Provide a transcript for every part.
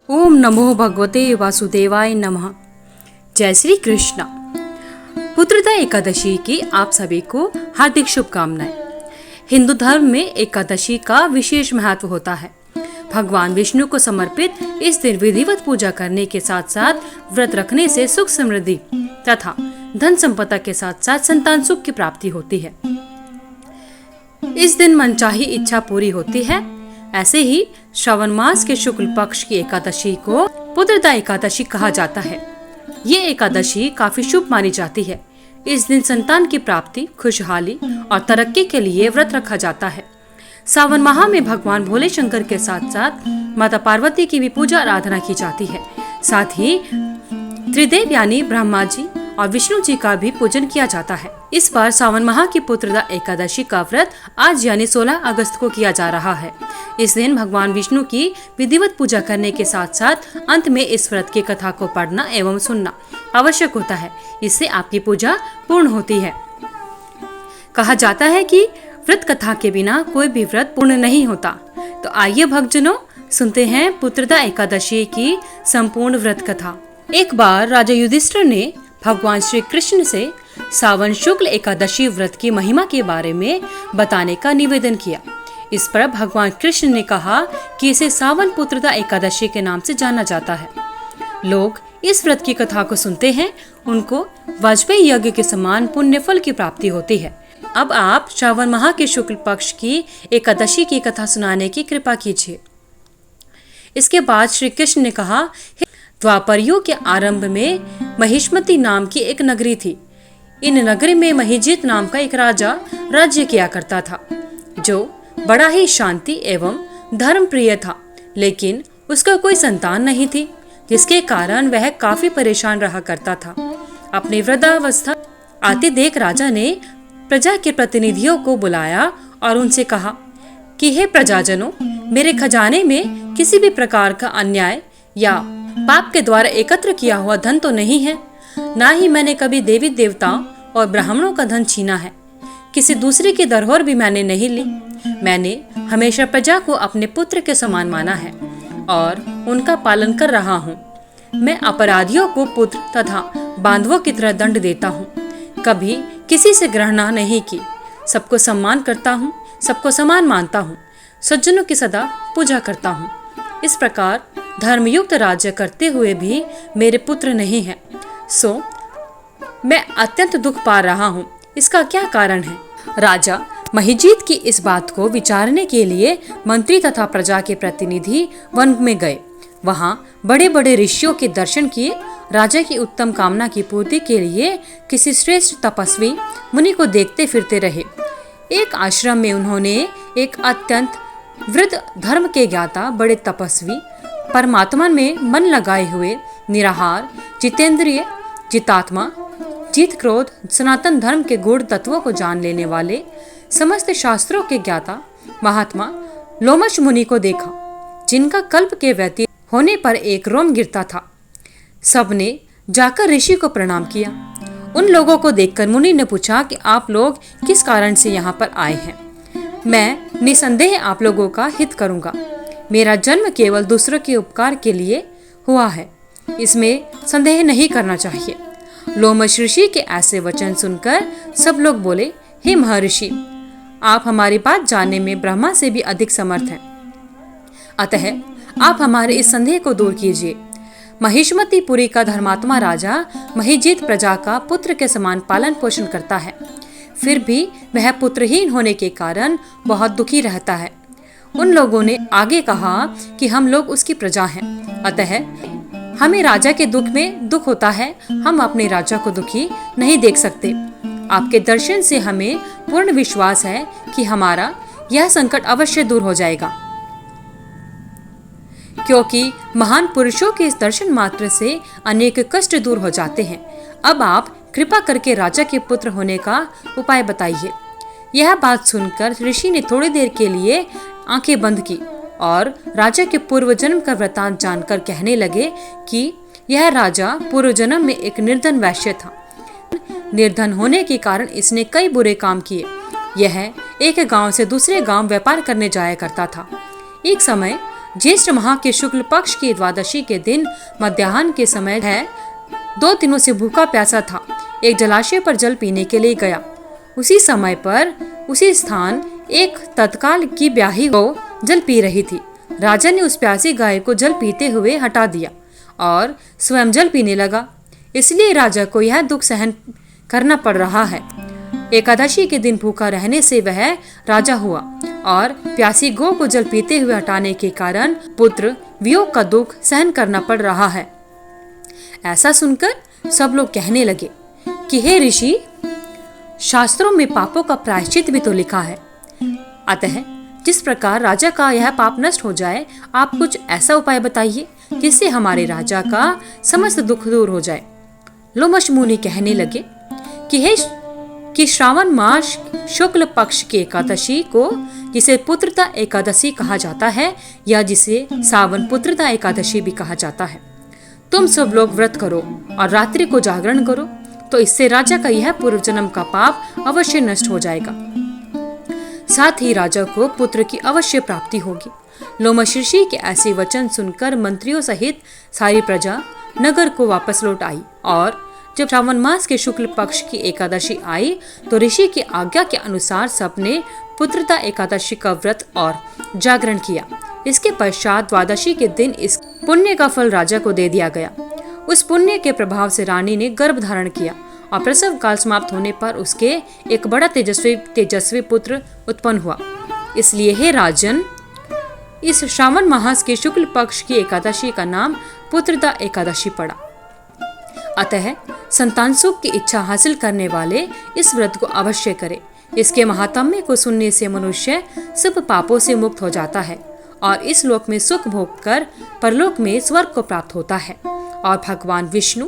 ओम नमो भगवते वासुदेवाय नमः। जय श्री कृष्ण। पुत्रदा एकादशी की आप सभी को हार्दिक शुभकामनाएं। हिंदू धर्म में एकादशी का विशेष महत्व होता है। भगवान विष्णु को समर्पित इस दिन विधिवत पूजा करने के साथ साथ व्रत रखने से सुख समृद्धि तथा धन संपदा के साथ साथ संतान सुख की प्राप्ति होती है। इस दिन मनचाही इच्छा पूरी होती है। ऐसे ही श्रावण मास के शुक्ल पक्ष की एकादशी को पुत्रदा एकादशी कहा जाता है। ये एकादशी काफी शुभ मानी जाती है। इस दिन संतान की प्राप्ति, खुशहाली और तरक्की के लिए व्रत रखा जाता है। सावन माह में भगवान भोले शंकर के साथ साथ माता पार्वती की भी पूजा आराधना की जाती है। साथ ही त्रिदेव यानी ब्रह्मा जी और विष्णु जी का भी पूजन किया जाता है। इस बार सावन माह की पुत्रदा एकादशी का व्रत आज यानी 16 अगस्त को किया जा रहा है। इस दिन भगवान विष्णु की विधिवत पूजा करने के साथ साथ अंत में इस व्रत की कथा को पढ़ना एवं सुनना आवश्यक होता है। इससे आपकी पूजा पूर्ण होती है। कहा जाता है कि व्रत कथा के बिना कोई भी व्रत पूर्ण नहीं होता। तो आइए भक्तजनों, सुनते हैं पुत्रदा एकादशी की संपूर्ण व्रत कथा। एक बार राजा युधिष्ठिर ने भगवान श्री कृष्ण से सावन शुक्ल एकादशी व्रत की महिमा के बारे में बताने का निवेदन किया। इस पर भगवान कृष्ण ने कहा कि इसे सावन पुत्रदा एकादशी के नाम से जाना जाता है। लोग इस व्रत की कथा को सुनते हैं, उनको वाजपेयी यज्ञ के समान पुण्य फल की प्राप्ति होती है। अब आप श्रावण माह के शुक्ल पक्ष की एकादशी की कथा सुनाने की कृपा कीजिए। इसके बाद श्री कृष्ण ने कहा, द्वापर युग के आरंभ में महिष्मती नाम की एक नगरी थी। इन नगरी में महिजीत नाम का एक राजा राज्य किया करता था, जो बड़ा ही शांति एवं धर्म प्रिय था। लेकिन उसका कोई संतान नहीं थी, जिसके कारण वह काफी परेशान रहा करता था। अपनी वृद्धावस्था आते देख राजा ने प्रजा के प्रतिनिधियों को बुलाया और उनसे कहा कि हे प्रजाजनों, मेरे खजाने में किसी भी प्रकार का अन्याय या पाप के द्वारा एकत्र किया हुआ धन तो नहीं है। ना ही मैंने कभी देवी देवताओं और ब्राह्मणों का धन छीना है। किसी दूसरे की धरोहर भी मैंने नहीं ली। मैंने हमेशा प्रजा को अपने पुत्र के समान माना है और उनका पालन कर रहा हूँ। मैं अपराधियों को पुत्र तथा बांधवों की तरह दंड देता हूँ। कभी किसी से घृणा नहीं की। सबको सम्मान करता हूँ, सबको समान मानता हूँ, सज्जनों की सदा पूजा करता हूँ। इस प्रकार धर्मयुक्त राज्य करते हुए भी मेरे पुत्र नहीं है, सो मैं अत्यंत दुख पा रहा हूँ। इसका क्या कारण है? राजा महिजीत की इस बात को विचारने के लिए मंत्री तथा प्रजा के प्रतिनिधि वन में गए। वहाँ बड़े बड़े ऋषियों के दर्शन किए। राजा की उत्तम कामना की पूर्ति के लिए किसी श्रेष्ठ तपस्वी मुनि को देखते फिरते रहे। एक आश्रम में उन्होंने एक अत्यंत वृद्ध धर्म के ज्ञाता बड़े तपस्वी, परमात्मा में मन लगाए हुए, निराहार, जितेंद्रिय, जितात्मा, जीत क्रोध, सनातन धर्म के गूढ़ तत्वों को जान लेने वाले, समस्त शास्त्रों के ज्ञाता महात्मा लोमश मुनि को देखा, जिनका कल्प के व्यतीत होने पर एक रोम गिरता था। सबने जाकर ऋषि को प्रणाम किया। उन लोगों को देखकर मुनि ने पूछा कि आप लोग किस कारण से यहाँ पर आए हैं। मैं निसंदेह आप लोगों का हित करूंगा। मेरा जन्म केवल दूसरों के उपकार के लिए हुआ है, इसमें संदेह नहीं करना चाहिए। लोमश ऋषि के ऐसे वचन सुनकर सब लोग बोले, हे महर्षि, आप हमारी बात जानने में ब्रह्मा से भी अधिक समर्थ हैं। अतः आप हमारे इस संदेह को दूर कीजिए। महिष्मतीपुरी का धर्मात्मा राजा महिजीत प्रजा का पुत्र के समान पालन पोषण करता है। फिर भी वह पुत्रहीन होने के कारण बहुत दुखी रहता है। उन लोगों ने आगे कहा कि हम लोग उसकी प्रजा हैं, अतः हमें राजा के दुख में दुख होता है। हम अपने राजा को दुखी नहीं देख सकते। आपके दर्शन से हमें पूर्ण विश्वास है कि हमारा यह संकट अवश्य दूर हो जाएगा, क्योंकि महान पुरुषों के इस दर्शन मात्र से अनेक कष्ट दूर हो जाते हैं। अब आप कृपा करके राजा के पुत्र होने का उपाय बताइए। यह बात सुनकर ऋषि ने थोड़ी देर के लिए आंखें बंद की और राजा के पूर्व जन्म का वृतांत जानकर कहने लगे कि यह राजा पूर्व जन्म में एक निर्धन वैश्य था। निर्धन होने के कारण इसने कई बुरे काम किए। यह एक गांव से दूसरे गांव व्यापार करने जाया करता था। एक समय ज्येष्ठ माह के शुक्ल पक्ष की द्वादशी के दिन मध्याह्न के समय है 2 दिनों से भूखा प्यासा था, एक जलाशय पर जल पीने के लिए गया। उसी समय पर उसी स्थान एक तत्काल की ब्याही गौ जल पी रही थी। राजा ने उस प्यासी गाय को जल पीते हुए हटा दिया और स्वयं जल पीने लगा। इसलिए राजा को यह दुख सहन करना पड़ रहा है। एकादशी के दिन भूखा रहने से वह राजा हुआ और प्यासी गौ को जल पीते हुए हटाने के कारण पुत्र वियोग का दुख सहन करना पड़ रहा है। ऐसा सुनकर सब लोग कहने लगे कि हे ऋषि, शास्त्रों में पापों का प्रायश्चित भी तो लिखा है। अतः जिस प्रकार राजा का यह पाप नष्ट हो जाए, आप कुछ ऐसा उपाय बताइए जिससे हमारे राजा का समस्त दुख दूर हो जाए। लोमश मुनि कहने लगे कि श्रावण मास शुक्ल पक्ष की एकादशी को, जिसे पुत्रदा एकादशी कहा जाता है या जिसे सावन पुत्रदा एकादशी भी कहा जाता है, तुम सब लोग व्रत करो और रात्रि को जागरण करो, तो इससे राजा का यह पूर्व जन्म का पाप अवश्य नष्ट हो जाएगा। साथ ही राजा को पुत्र की अवश्य प्राप्ति होगी। लोमश ऋषि के ऐसे वचन सुनकर मंत्रियों सहित सारी प्रजा नगर को वापस लौट आई और जब श्रावण मास के शुक्ल पक्ष की एकादशी आई तो ऋषि की आज्ञा के अनुसार सबने पुत्रदा एकादशी का व्रत और जागरण किया। इसके पश्चात द्वादशी के दिन इस पुण्य का फल राजा को दे दिया गया। उस पुण्य के प्रभाव से रानी ने गर्भ धारण किया और प्रसव काल समाप्त होने पर उसके एक बड़ा तेजस्वी पुत्र उत्पन्न हुआ। इसलिए हे राजन, इस श्रावण मास के शुक्ल पक्ष की एकादशी का नाम पुत्रदा एकादशी पड़ा। अतः संतान सुख की इच्छा हासिल करने वाले इस व्रत को अवश्य करें। इसके महात्म्य को सुनने से मनुष्य सब पापों से मुक्त हो जाता है और इस लोक में सुख भोग कर परलोक में स्वर्ग को प्राप्त होता है और भगवान विष्णु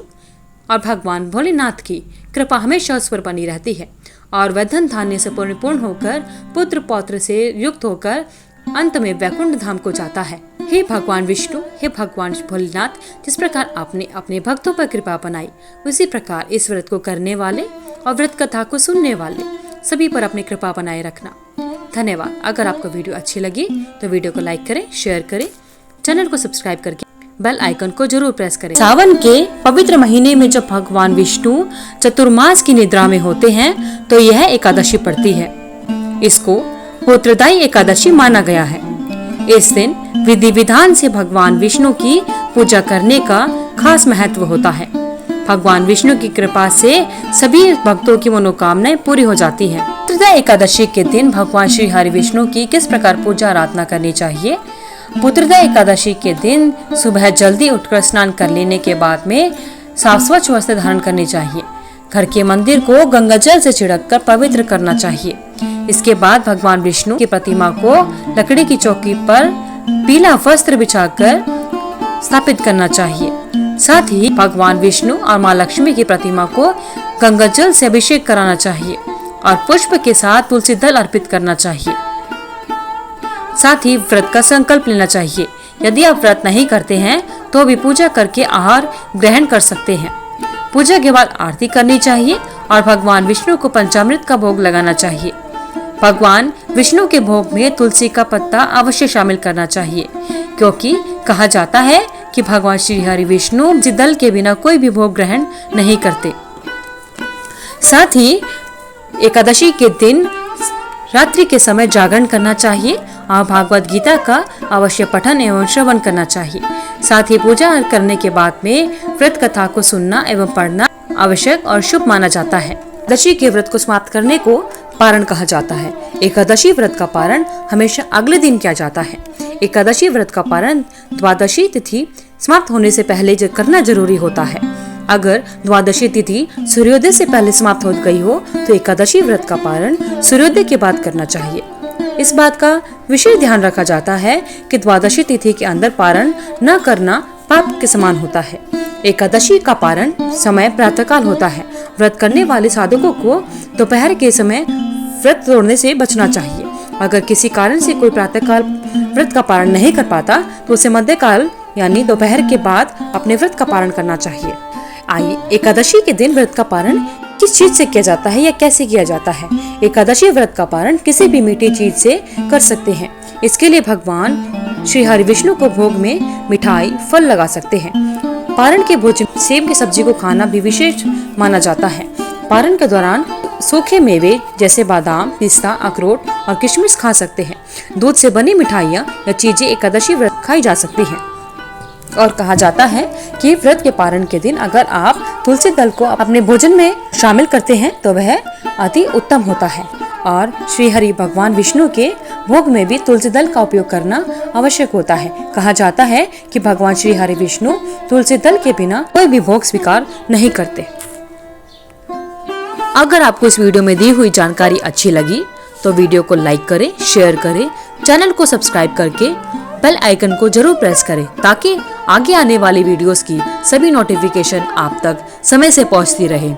और भगवान भोलेनाथ की कृपा हमेशा उस पर बनी रहती है और वह धन धान्य से परिपूर्ण होकर पुत्र पौत्र से युक्त होकर अंत में वैकुंठ धाम को जाता है। हे भगवान विष्णु, हे भगवान भोलेनाथ, जिस प्रकार आपने अपने भक्तों पर कृपा बनाई, उसी प्रकार इस व्रत को करने वाले और व्रत कथा को सुनने वाले सभी पर अपनी कृपा बनाए रखना। धन्यवाद। अगर आपको वीडियो अच्छी लगी तो वीडियो को लाइक करें, शेयर करें, चैनल को सब्सक्राइब करके बेल आइकन को जरूर प्रेस करें। सावन के पवित्र महीने में जब भगवान विष्णु चतुर्मास की निद्रा में होते हैं तो यह एकादशी पड़ती है। इसको पुत्रदायी एकादशी माना गया है। इस दिन विधि विधान से भगवान विष्णु की पूजा करने का खास महत्व होता है। भगवान विष्णु की कृपा से सभी भक्तों की मनोकामनाएं पूरी हो जाती हैं। पुत्रदा एकादशी के दिन भगवान श्री हरि विष्णु की किस प्रकार पूजा आराधना करनी चाहिए? पुत्रदा एकादशी के दिन सुबह जल्दी उठकर स्नान कर लेने के बाद में साफ स्वच्छ वस्त्र धारण करनी चाहिए। घर के मंदिर को गंगा जल से छिड़ककर पवित्र करना चाहिए। इसके बाद भगवान विष्णु की प्रतिमा को लकड़ी की चौकी पर पीला वस्त्र बिछाकर स्थापित करना चाहिए। साथ ही भगवान विष्णु और माँ लक्ष्मी की प्रतिमा को गंगा जल से अभिषेक कराना चाहिए और पुष्प के साथ तुलसी दल अर्पित करना चाहिए। साथ ही व्रत का संकल्प लेना चाहिए। यदि आप व्रत नहीं करते हैं तो भी पूजा करके आहार ग्रहण कर सकते हैं। पूजा के बाद आरती करनी चाहिए और भगवान विष्णु को पंचामृत का भोग लगाना चाहिए। भगवान विष्णु के भोग में तुलसी का पत्ता अवश्य शामिल करना चाहिए, क्योंकि कहा जाता है कि भगवान श्री हरि विष्णु दल के बिना कोई भी भोग ग्रहण नहीं करते। साथ ही एकादशी के दिन रात्रि के समय जागरण करना चाहिए और भागवत गीता का अवश्य पठन एवं श्रवण करना चाहिए। साथ ही पूजा करने के बाद में व्रत कथा को सुनना एवं पढ़ना आवश्यक और शुभ माना जाता है। एकादशी के व्रत को समाप्त करने को पारण कहा जाता है। एकादशी व्रत का पारण हमेशा अगले दिन किया जाता है। एकादशी व्रत का पारण द्वादशी तिथि समाप्त होने से पहले करना जरूरी होता है। अगर द्वादशी तिथि सूर्योदय से पहले समाप्त हो गई हो तो एकादशी व्रत का पारण सूर्योदय के बाद करना चाहिए। इस बात का विशेष ध्यान रखा जाता है कि द्वादशी तिथि के अंदर पारण न करना पाप के समान होता है। एकादशी का पारण समय प्रातःकाल होता है। व्रत करने वाले साधकों को दोपहर के समय व्रत तोड़ने से बचना चाहिए। अगर किसी कारण से कोई प्रातःकाल व्रत का पारण नहीं कर पाता तो उसे मध्यकाल यानी दोपहर के बाद अपने व्रत का पारण करना चाहिए। आइए एकादशी के दिन व्रत का पारण किस चीज से किया जाता है या कैसे किया जाता है? एकादशी व्रत का पारण किसी भी मीठी चीज से कर सकते हैं। इसके लिए भगवान श्री हरि विष्णु को भोग में मिठाई फल लगा सकते हैं। पारण के भोजन सेब की सब्जी को खाना भी विशेष माना जाता है। पारण के दौरान सूखे मेवे जैसे बादाम, पिस्ता, अखरोट और किशमिश खा सकते हैं। दूध से बनी मिठाइयाँ या चीजें एकादशी व्रत खाई जा सकती हैं। और कहा जाता है कि व्रत के पारण के दिन अगर आप तुलसी दल को अपने भोजन में शामिल करते हैं तो वह अति उत्तम होता है। और श्री हरि भगवान विष्णु के भोग में भी तुलसी दल का उपयोग करना आवश्यक होता है। कहा जाता है कि भगवान श्री हरि विष्णु तुलसी दल के बिना कोई भी भोग स्वीकार नहीं करते। अगर आपको इस वीडियो में दी हुई जानकारी अच्छी लगी तो वीडियो को लाइक करें, शेयर करें, चैनल को सब्सक्राइब करके बेल आइकन को जरूर प्रेस करें ताकि आगे आने वाली वीडियोस की सभी नोटिफिकेशन आप तक समय से पहुंचती रहे।